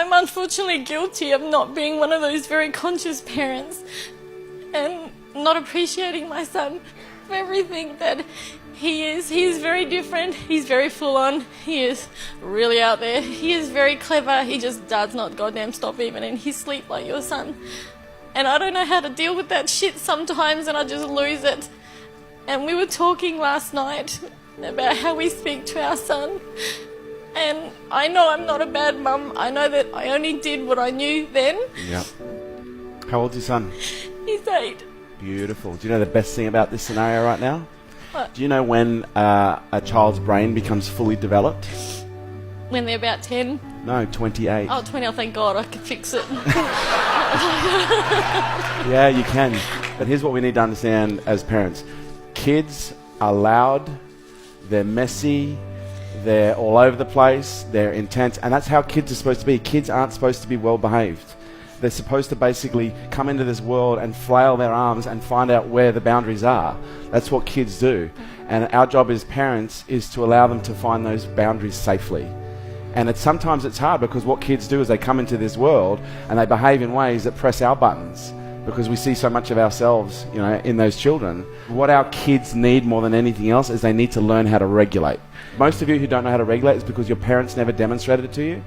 I'm unfortunately guilty of not being one of those very conscious parents and not appreciating my son for everything that he is. He is very different. He's very full on. He is really out there. He is very clever. He just does not goddamn stop even in his sleep like your son. And I don't know how to deal with that shit sometimes, and I just lose it. And we were talking last night about how we speak to our son. And I know I'm not a bad mum. I know that I only did what I knew then. Yeah. How old's your son? He's 8. Beautiful. Do you know the best thing about this scenario right now? What? Do you know when a child's brain becomes fully developed? When they're about 10. No, 28. Oh, 20, oh thank God, I can fix it. Yeah, you can. But here's what we need to understand as parents. Kids are loud, they're messy, they're all over the place, they're intense, and that's how kids are supposed to be. Kids aren't supposed to be well behaved. They're supposed to basically come into this world and flail their arms and find out where the boundaries are. That's what kids do. And our job as parents is to allow them to find those boundaries safely. And sometimes it's hard because what kids do is they come into this world and they behave in ways that press our buttons because we see so much of ourselves, in those children. What our kids need more than anything else is they need to learn how to regulate. Most of you who don't know how to regulate is because your parents never demonstrated it to you.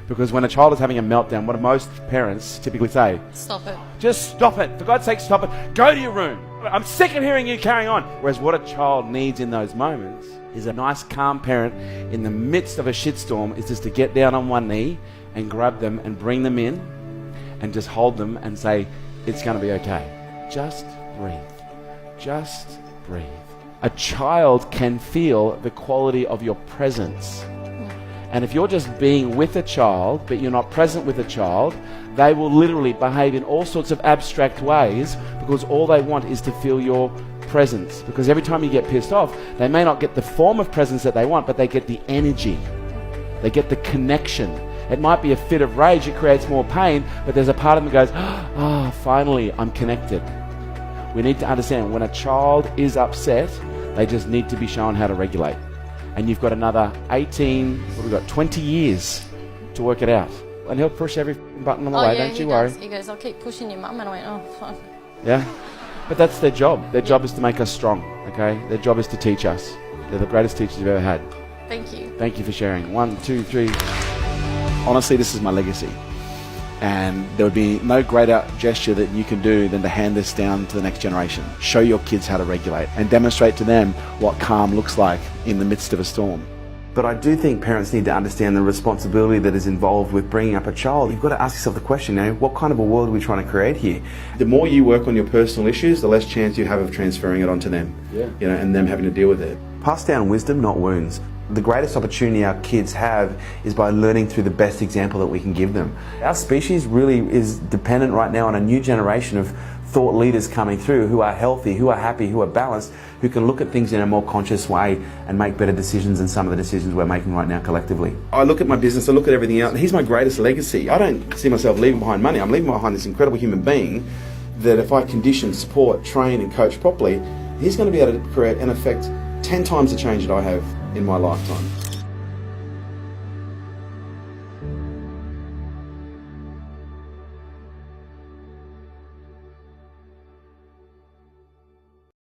Because when a child is having a meltdown, what do most parents typically say? Stop it. Just stop it. For God's sake, stop it. Go to your room. I'm sick of hearing you carrying on. Whereas what a child needs in those moments is a nice, calm parent in the midst of a shitstorm is just to get down on one knee and grab them and bring them in and just hold them and say, it's going to be okay. Just breathe. Just breathe. A child can feel the quality of your presence. And if you're just being with a child, but you're not present with a child, they will literally behave in all sorts of abstract ways because all they want is to feel your presence. Because every time you get pissed off, they may not get the form of presence that they want, but they get the energy. They get the connection. It might be a fit of rage, it creates more pain, but there's a part of them that goes, finally, I'm connected. We need to understand when a child is upset, they just need to be shown how to regulate. And you've got another 20 years to work it out. And he'll push every button on the way, don't you worry. He goes, I'll keep pushing your mum. And I went, oh, fine. Yeah? But that's their job. Their job is to make us strong, okay? Their job is to teach us. They're the greatest teachers you've ever had. Thank you. Thank you for sharing. 1, 2, 3. Honestly, this is my legacy. And there would be no greater gesture that you can do than to hand this down to the next generation. Show your kids how to regulate and demonstrate to them what calm looks like in the midst of a storm. But I do think parents need to understand the responsibility that is involved with bringing up a child. You've got to ask yourself the question, what kind of a world are we trying to create here? The more you work on your personal issues, the less chance you have of transferring it onto them, and them having to deal with it. Pass down wisdom, not wounds. The greatest opportunity our kids have is by learning through the best example that we can give them. Our species really is dependent right now on a new generation of thought leaders coming through who are healthy, who are happy, who are balanced, who can look at things in a more conscious way and make better decisions than some of the decisions we're making right now collectively. I look at my business, I look at everything else, and he's my greatest legacy. I don't see myself leaving behind money. I'm leaving behind this incredible human being that if I condition, support, train and coach properly, he's going to be able to create and affect 10 times the change that I have in my lifetime.